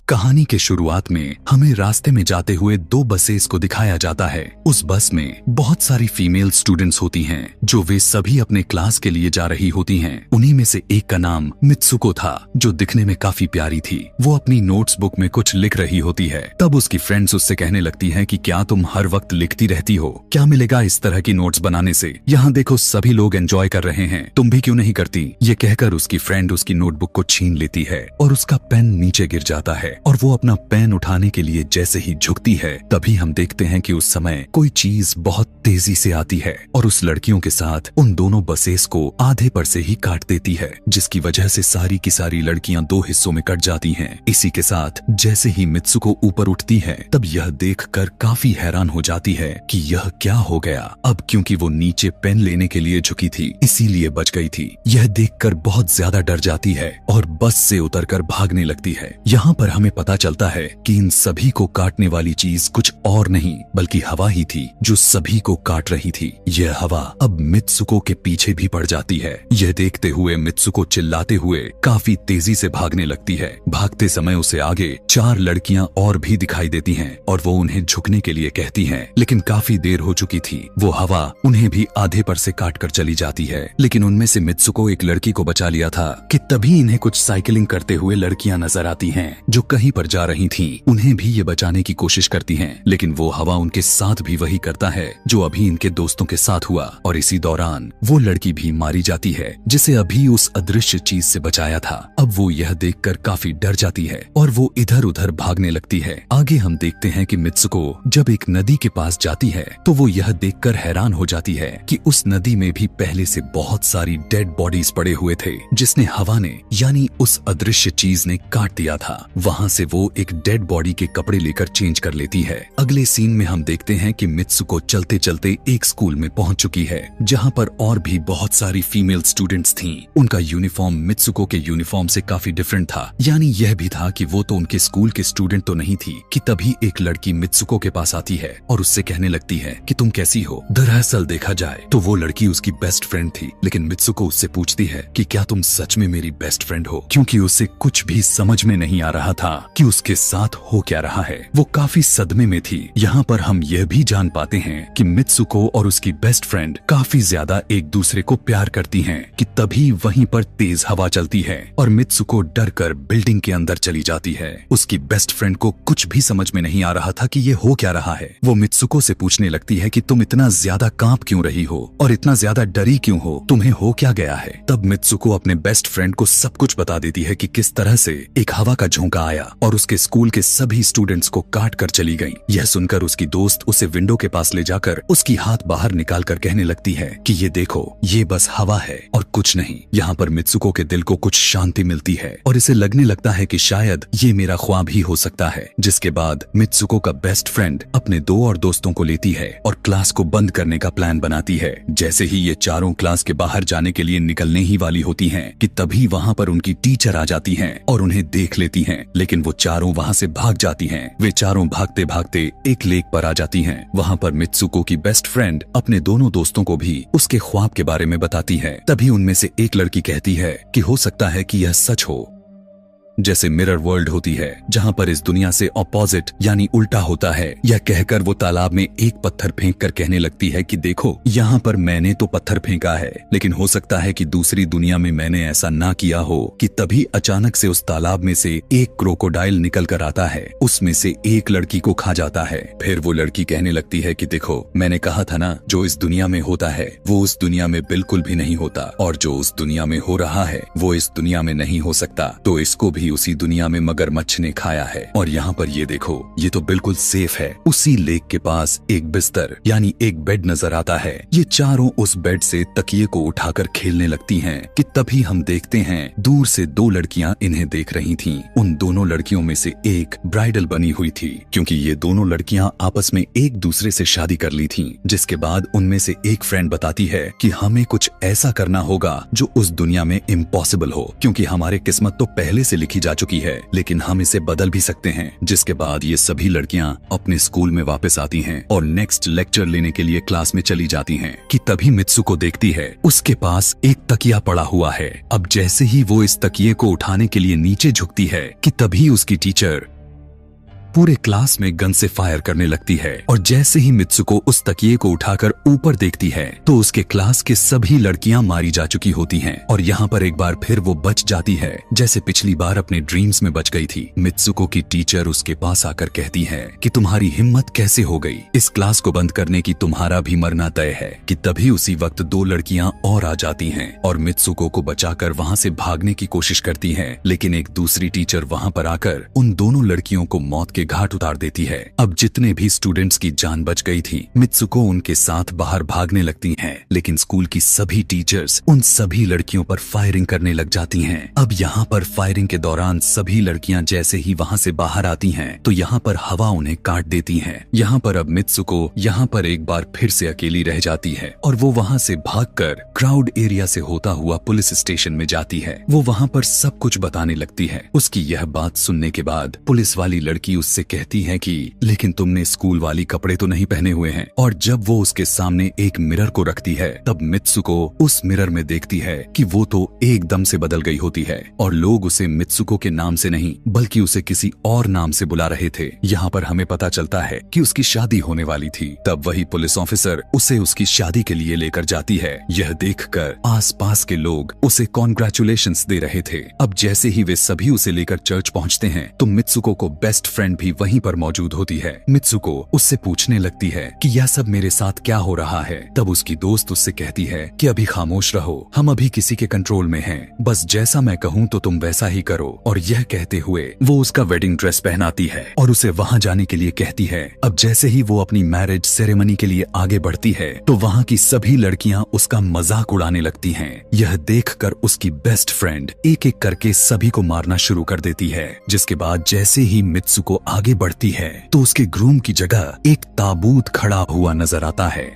कहानी के शुरुआत में हमें रास्ते में जाते हुए दो बसेस को दिखाया जाता है। उस बस में बहुत सारी फीमेल स्टूडेंट्स होती हैं, जो वे सभी अपने क्लास के लिए जा रही होती हैं। उन्हीं में से एक का नाम मित्सुको था, जो दिखने में काफी प्यारी थी। वो अपनी नोट्स बुक में कुछ लिख रही होती है। तब उसकी फ्रेंड्स उससे कहने लगती हैं कि क्या तुम हर वक्त लिखती रहती हो? क्या मिलेगा इस तरह की नोट्स बनाने से? यहाँ देखो सभी लोग एंजॉय कर रहे हैं, तुम भी क्यों नहीं करती? ये कहकर उसकी फ्रेंड उसकी नोटबुक को छीन लेती है और उसका पेन नीचे गिर जाता है। और वो अपना पेन उठाने के लिए जैसे ही झुकती है, तभी हम देखते हैं कि उस समय कोई चीज बहुत तेजी से आती है और उस लड़कियों के साथ उन दोनों बसेस को आधे पर से ही काट देती है, जिसकी वजह से सारी की सारी लड़कियां दो हिस्सों में कट जाती हैं। इसी के साथ जैसे ही मित्सुको ऊपर उठती है, तब यह देखकर काफी हैरान हो जाती है कि यह क्या हो गया। अब क्योंकि वो नीचे पेन लेने के लिए झुकी थी, इसीलिए बच गई थी। यह देखकर बहुत ज्यादा डर जाती है और बस से उतरकर भागने लगती है। यहाँ पर हमें पता चलता है कि इन सभी को काटने वाली चीज कुछ और नहीं बल्कि हवा ही थी, जो सभी को काट रही थी। यह हवा अब मित्सुको के पीछे भी पड़ जाती है। यह देखते हुए मित्सुको चिल्लाते हुए काफी तेजी से भागने लगती है। भागते समय उसे आगे चार लड़कियां और भी दिखाई देती हैं और वो उन्हें झुकने के लिए कहती हैं, लेकिन काफी देर हो चुकी थी। वो हवा उन्हें भी आधे पर से काट कर चली जाती है। लेकिन उनमें से मित्सुको एक लड़की को बचा लिया था कि तभी इन्हें कुछ साइकिलिंग करते हुए लड़कियां नजर आती हैं, जो कहीं पर जा रही थीं। उन्हें भी ये बचाने की कोशिश करती हैं, लेकिन वो हवा उनके साथ भी वही करता है जो अभी इनके दोस्तों के साथ हुआ। और इसी दौरान वो लड़की भी मारी जाती है, जिसे अभी उस अदृश्य चीज से बचाया था। अब वो यह देखकर काफी डर जाती है और वो इधर उधर भागने लगती है। आगे हम देखते हैं कि मित्सुको जब एक नदी के पास जाती है, तो वो यह देखकर हैरान हो जाती है कि उस नदी में भी पहले से बहुत सारी डेड बॉडीज पड़े हुए थे, जिसने हवा ने यानी उस अदृश्य चीज ने काट दिया था। वहाँ से वो एक डेड बॉडी के कपड़े लेकर चेंज कर लेती है। अगले सीन में हम देखते हैं कि मित्सुको चलते चलते एक स्कूल में पहुंच चुकी है, जहाँ पर और भी बहुत सारी फीमेल स्टूडेंट्स थीं। उनका यूनिफॉर्म मित्सुको के यूनिफॉर्म से काफी डिफरेंट था। यानी यह भी था कि वो तो उनके स्कूल के स्टूडेंट तो नहीं थी कि तभी एक लड़की मित्सुको के पास आती है और उससे कहने लगती है कि तुम कैसी हो? दरअसल देखा जाए तो वो लड़की उसकी बेस्ट फ्रेंड थी, लेकिन मित्सुको उससे पूछती है कि क्या तुम सच में मेरी बेस्ट फ्रेंड हो? क्योंकि उसे कुछ भी समझ में नहीं आ रहा था कि उसके साथ हो क्या रहा है। वो काफी सदमे में थी। यहाँ पर हम यह भी जान पाते हैं कि मित्सुको और उसकी बेस्ट फ्रेंड काफी ज्यादा एक दूसरे को प्यार करती हैं कि तभी वहीं पर तेज हवा चलती है और मित्सुको डर कर बिल्डिंग के अंदर चली जाती है। उसकी बेस्ट फ्रेंड को कुछ भी समझ में नहीं आ रहा था कि ये हो क्या रहा है। वो मित्सुको से पूछने लगती है कि तुम इतना ज्यादा कांप क्यों रही हो और इतना ज्यादा डरी क्यों हो? तुम्हें हो क्या गया है? तब मित्सुको अपने बेस्ट फ्रेंड को सब कुछ बता देती है कि किस तरह से एक हवा का झोंका आया और उसके स्कूल के सभी स्टूडेंट्स को काट कर चली गई। यह सुनकर उसकी दोस्त उसे विंडो के पास ले जाकर उसकी हाथ बाहर निकाल कर कहने लगती है कि ये देखो, ये बस हवा है और कुछ नहीं। यहाँ पर मित्सुको के दिल को कुछ शांति मिलती है और इसे लगने लगता है कि शायद ये मेरा ख्वाब ही हो सकता है। जिसके बाद मित्सुको का बेस्ट फ्रेंड अपने दो और दोस्तों को लेती है और क्लास को बंद करने का प्लान बनाती है। जैसे ही ये चारों क्लास के बाहर जाने के लिए निकलने ही वाली होती हैं कि तभी वहाँ पर उनकी टीचर आ जाती हैं और उन्हें देख लेती हैं, लेकिन वो चारों वहाँ से भाग जाती हैं। वे चारों भागते भागते एक लेक पर आ जाती हैं। वहाँ पर मित्सुको की बेस्ट फ्रेंड अपने दोनों दोस्तों को भी उसके ख्वाब के बारे में बताती है। तभी उनमें से एक लड़की कहती है कि हो सकता है कि यह सच हो। जैसे मिरर वर्ल्ड होती है, जहाँ पर इस दुनिया से ऑपोजिट यानी उल्टा होता है। यह कहकर वो तालाब में एक पत्थर फेंक कर कहने लगती है कि देखो, यहाँ पर मैंने तो पत्थर फेंका है, लेकिन हो सकता है कि दूसरी दुनिया में मैंने ऐसा ना किया हो। कि तभी अचानक से उस तालाब में से एक क्रोकोडाइल निकल कर आता है, उसमें से एक लड़की को खा जाता है। फिर वो लड़की कहने लगती है कि देखो, मैंने कहा था ना, जो इस दुनिया में होता है वो उस दुनिया में बिल्कुल भी नहीं होता, और जो उस दुनिया में हो रहा है वो इस दुनिया में नहीं हो सकता। तो इसको भी उसी दुनिया में मगरमच्छ ने खाया है। और यहाँ पर ये देखो, ये तो बिल्कुल सेफ है। उसी लेक के पास एक बिस्तर यानी एक बेड नजर आता है। ये चारों उस बेड से तकिए को उठाकर खेलने लगती हैं कि तभी हम देखते हैं दूर से दो लड़कियां इन्हें देख रही थीं। उन दोनों लड़कियों में से एक ब्राइडल बनी हुई थी, क्योंकि ये दोनों लड़कियां आपस में एक दूसरे से शादी कर ली थीं। जिसके बाद उनमें से एक फ्रेंड बताती है कि हमें कुछ ऐसा करना होगा जो उस दुनिया में इम्पॉसिबल हो, क्योंकि हमारे किस्मत तो पहले से लिखी जा चुकी है, लेकिन हम इसे बदल भी सकते हैं। जिसके बाद ये सभी लड़कियां अपने स्कूल में वापस आती हैं और नेक्स्ट लेक्चर लेने के लिए क्लास में चली जाती हैं कि तभी मित्सुको देखती है उसके पास एक तकिया पड़ा हुआ है। अब जैसे ही वो इस तकिए को उठाने के लिए नीचे झुकती है कि तभी उसकी टीचर पूरे क्लास में गन से फायर करने लगती है और जैसे ही मित्सुको उस तकिए को उठाकर ऊपर देखती है तो उसके क्लास के सभी लड़कियां मारी जा चुकी होती हैं और यहाँ पर एक बार फिर वो बच जाती है जैसे पिछली बार अपने ड्रीम्स में बच गई थी। मित्सुको की टीचर उसके पास आकर कहती है कि तुम्हारी हिम्मत कैसे हो गई, इस क्लास को बंद करने की, तुम्हारा भी मरना तय है। कि तभी उसी वक्त दो लड़कियां और आ जाती हैं और मित्सुको को बचाकर वहाँ से भागने की कोशिश करती हैं, लेकिन एक दूसरी टीचर वहाँ पर आकर उन दोनों लड़कियों को मौत के घाट उतार देती है। अब जितने भी स्टूडेंट्स की जान बच गई थी, मित्सुको उनके साथ बाहर भागने लगती हैं, लेकिन स्कूल की सभी टीचर्स उन सभी लड़कियों पर फायरिंग करने लग जाती हैं। अब यहाँ पर फायरिंग के दौरान सभी लड़कियां जैसे ही वहाँ से बाहर आती हैं तो यहाँ पर हवा उन्हें काट देती है। यहाँ पर अब मित्सुको यहाँ पर एक बार फिर से अकेली रह जाती है और वो वहाँ से भागकर क्राउड एरिया से होता हुआ पुलिस स्टेशन में जाती है। वो वहाँ पर सब कुछ बताने लगती है। उसकी यह बात सुनने के बाद पुलिस वाली लड़की उससे कहती है कि लेकिन तुमने स्कूल वाली कपड़े तो नहीं पहने हुए हैं। और जब वो उसके सामने एक मिरर को रखती है तब मित्सुको उस मिरर में देखती है कि वो तो एकदम से बदल गई होती है और लोग उसे मित्सुको के नाम से नहीं बल्कि उसे किसी और नाम से बुला रहे थे। यहाँ पर हमें पता चलता है कि उसकी शादी होने वाली थी। तब वही पुलिस ऑफिसर उसे उसकी शादी के लिए लेकर जाती है। यह देखकर आसपास के लोग उसे कॉन्ग्रेचुलेशंस दे रहे थे। अब जैसे ही वे सभी उसे लेकर चर्च पहुँचते हैं तो मित्सुको को बेस्ट फ्रेंड भी वहीं पर मौजूद होती है। मित्सुको उससे पूछने लगती है कि यह सब मेरे साथ क्या हो रहा है। तब उसकी दोस्त उससे कहती है कि अभी खामोश रहो, हम अभी किसी के कंट्रोल में हैं, बस जैसा मैं कहूँ तो तुम वैसा ही करो। और यह कहते हुए वो उसका वेडिंग ड्रेस पहनाती है और उसे वहाँ जाने के लिए कहती है। अब जैसे ही वो अपनी मैरिज सेरेमनी के लिए आगे बढ़ती है तो वहाँ की सभी लड़कियाँ उसका मजाक उड़ाने लगती हैं। यह देखकर उसकी बेस्ट फ्रेंड एक एक करके सभी को मारना शुरू कर देती है। जिसके बाद जैसे ही मित्सुको आगे बढ़ती है तो उसके ग्रूम की जगह एक ताबूत खड़ा हुआ नजर आता है।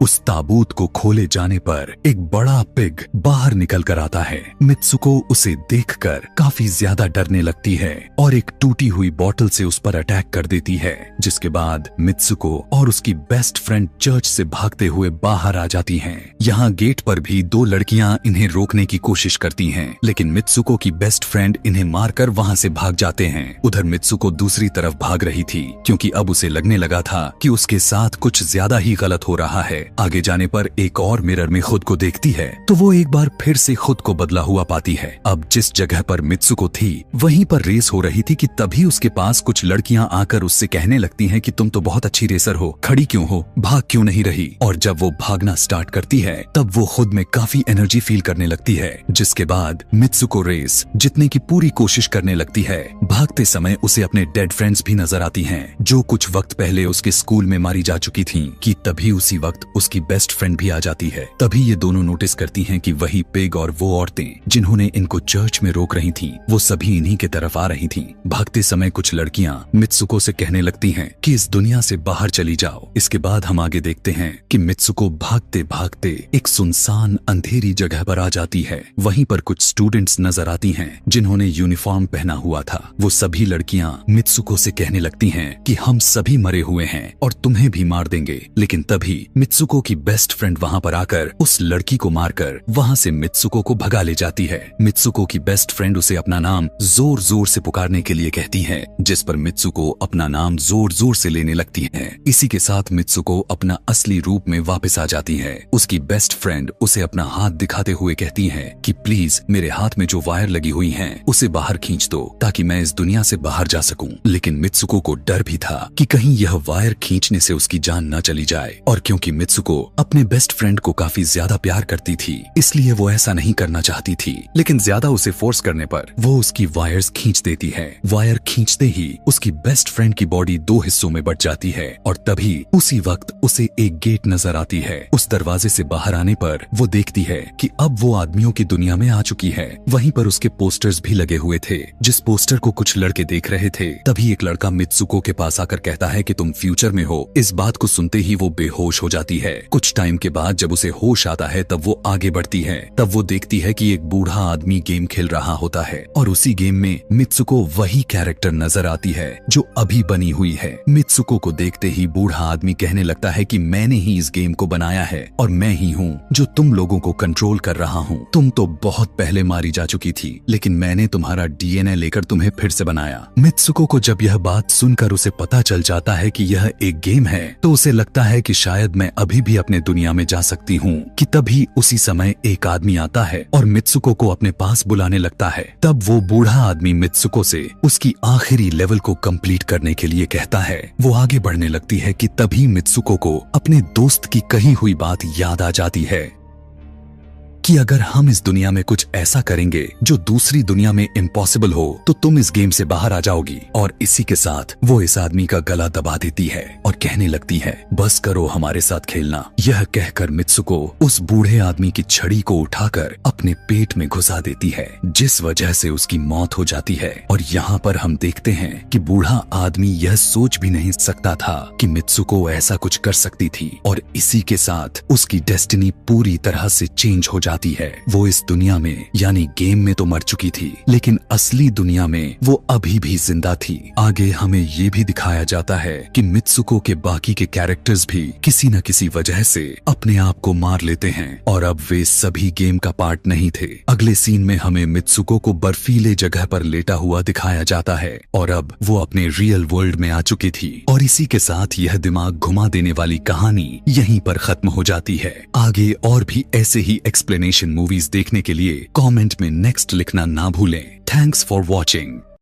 उस ताबूत को खोले जाने पर एक बड़ा पिग बाहर निकल कर आता है। मित्सुको उसे देखकर काफी ज्यादा डरने लगती है और एक टूटी हुई बोतल से उस पर अटैक कर देती है। जिसके बाद मित्सुको और उसकी बेस्ट फ्रेंड चर्च से भागते हुए बाहर आ जाती हैं। यहाँ गेट पर भी दो लड़कियां इन्हें रोकने की कोशिश करती हैं, लेकिन मित्सुको की बेस्ट फ्रेंड इन्हें मारकर वहाँ से भाग जाते हैं। उधर मित्सुको दूसरी तरफ भाग रही थी क्योंकि अब उसे लगने लगा था कि उसके साथ कुछ ज्यादा ही गलत हो रहा है। आगे जाने पर एक और मिरर में खुद को देखती है तो वो एक बार फिर से खुद को बदला हुआ पाती है। अब जिस जगह पर मित्सुको थी वहीं पर रेस हो रही थी कि तभी उसके पास कुछ लड़कियां आकर उससे कहने लगती हैं कि तुम तो बहुत अच्छी रेसर हो, खड़ी क्यों हो, भाग क्यों नहीं रही। और जब वो भागना स्टार्ट करती है तब वो खुद में काफी एनर्जी फील करने लगती है। जिसके बाद मित्सुको रेस जीतने की पूरी कोशिश करने लगती है। भागते समय उसे अपने डेड फ्रेंड्स भी नजर आती हैं जो कुछ वक्त पहले उसके स्कूल में मारी जा चुकी थीं। कि तभी उसी वक्त उसकी बेस्ट फ्रेंड भी आ जाती है। तभी ये दोनों नोटिस करती हैं कि वही पिग और वो औरतें जिन्होंने इनको चर्च में रोक रही थीं, वो सभी इन्हीं के तरफ आ रही थीं। भागते समय कुछ लड़कियां मित्सुको से कहने लगती हैं कि इस दुनिया से बाहर चली जाओ। इसके बाद हम आगे देखते हैं कि मित्सुको भागते भागते एक सुनसान अंधेरी जगह पर आ जाती है। वहीं पर कुछ स्टूडेंट्स नजर आती हैं जिन्होंने यूनिफॉर्म पहना हुआ था। वो सभी लड़कियां मित्सुको से कहने लगती हैं कि हम सभी मरे हुए हैं और तुम्हें भी मार देंगे। लेकिन तभी मित्सुको की बेस्ट फ्रेंड वहाँ पर आकर उस लड़की को मारकर वहाँ से मित्सुको को भगा ले जाती है। मित्सुको की बेस्ट फ्रेंड उसे अपना नाम जोर जोर से पुकारने के लिए कहती है, जिस पर मित्सुको अपना नाम जोर जोर से लेने लगती है। इसी के साथ मित्सुको अपना असली रूप में वापस आ जाती है। उसकी बेस्ट फ्रेंड उसे अपना हाथ दिखाते हुए कहती है कि प्लीज मेरे हाथ में जो वायर लगी हुई है उसे बाहर खींच दो ताकि मैं इस दुनिया से बाहर जा सकूं। लेकिन मित्सुको को डर भी था कि कहीं यह वायर खींचने से उसकी जान न चली जाए। और क्योंकि मित्सुको अपने बेस्ट फ्रेंड को काफी ज्यादा प्यार करती थी इसलिए वो ऐसा नहीं करना चाहती थी, लेकिन ज्यादा उसे फोर्स करने पर वो उसकी वायर्स खींच देती है। वायर खींचते ही उसकी बेस्ट फ्रेंड की बॉडी दो हिस्सों में बट जाती है और तभी उसी वक्त उसे एक गेट नजर आती है। उस दरवाजे से बाहर आने पर वो देखती है कि अब वो आदमियों की दुनिया में आ चुकी है। वहीं पर उसके पोस्टर्स भी लगे हुए थे। जिस पोस्टर को कुछ लड़के देख रहे थे तभी एक लड़का मित्सुको के पास आकर कहता है कि तुम फ्यूचर में हो। इस बात को सुनते ही वो बेहोश हो जाती है। कुछ टाइम के बाद जब उसे होश आता है तब वो आगे बढ़ती है। तब वो देखती है कि एक बूढ़ा आदमी गेम खेल रहा होता है और उसी गेम में मित्सुको वही कैरेक्टर नजर आती है जो अभी बनी हुई है। मित्सुको को देखते ही बूढ़ा आदमी कहने लगता है कि मैंने ही इस गेम को बनाया है और मैं ही हूँ जो तुम लोगों को कंट्रोल कर रहा हूँ। तुम तो बहुत पहले मारी जा चुकी थी, लेकिन मैंने तुम्हारा डीएनए लेकर तुम्हें फिर से बनाया। मित्सुको को जब यह बात सुनकर उसे पता चल जाता है कि यह एक गेम है तो उसे लगता है कि शायद मैं अभी भी अपने दुनिया में जा सकती हूँ कि तभी उसी समय एक आदमी आता है और मित्सुको को अपने पास बुलाने लगता है। तब वो बूढ़ा आदमी मित्सुको से उसकी आखिरी लेवल को कंप्लीट करने के लिए कहता है। वो आगे बढ़ने लगती है कि तभी मित्सुको को अपने दोस्त की कही हुई बात याद आ जाती है कि अगर हम इस दुनिया में कुछ ऐसा करेंगे जो दूसरी दुनिया में इम्पॉसिबल हो तो तुम इस गेम से बाहर आ जाओगी। और इसी के साथ वो इस आदमी का गला दबा देती है और कहने लगती है बस करो हमारे साथ खेलना। यह कहकर मित्सुको उस बूढ़े आदमी की छड़ी को उठाकर अपने पेट में घुसा देती है, जिस वजह से उसकी मौत हो जाती है। और यहाँ पर हम देखते हैं कि बूढ़ा आदमी यह सोच भी नहीं सकता था कि मित्सुको ऐसा कुछ कर सकती थी और इसी के साथ उसकी डेस्टिनी पूरी तरह से चेंज हो जाती है। वो इस दुनिया में यानी गेम में तो मर चुकी थी, लेकिन असली दुनिया में वो अभी भी जिंदा थी। आगे हमें ये भी दिखाया जाता है कि मित्सुको के बाकी के कैरेक्टर्स भी किसी न किसी वजह से अपने आप को मार लेते हैं और अब वे सभी गेम का पार्ट नहीं थे। अगले सीन में हमें मित्सुको को बर्फीले जगह पर लेटा हुआ दिखाया जाता है और अब वो अपने रियल वर्ल्ड में आ चुकी थी। और इसी के साथ यह दिमाग घुमा देने वाली कहानी यहीं पर खत्म हो जाती है। आगे और भी ऐसे ही एक्सप्लेनेशन मूवीज देखने के लिए कमेंट में नेक्स्ट लिखना ना भूलें। Thanks for watching.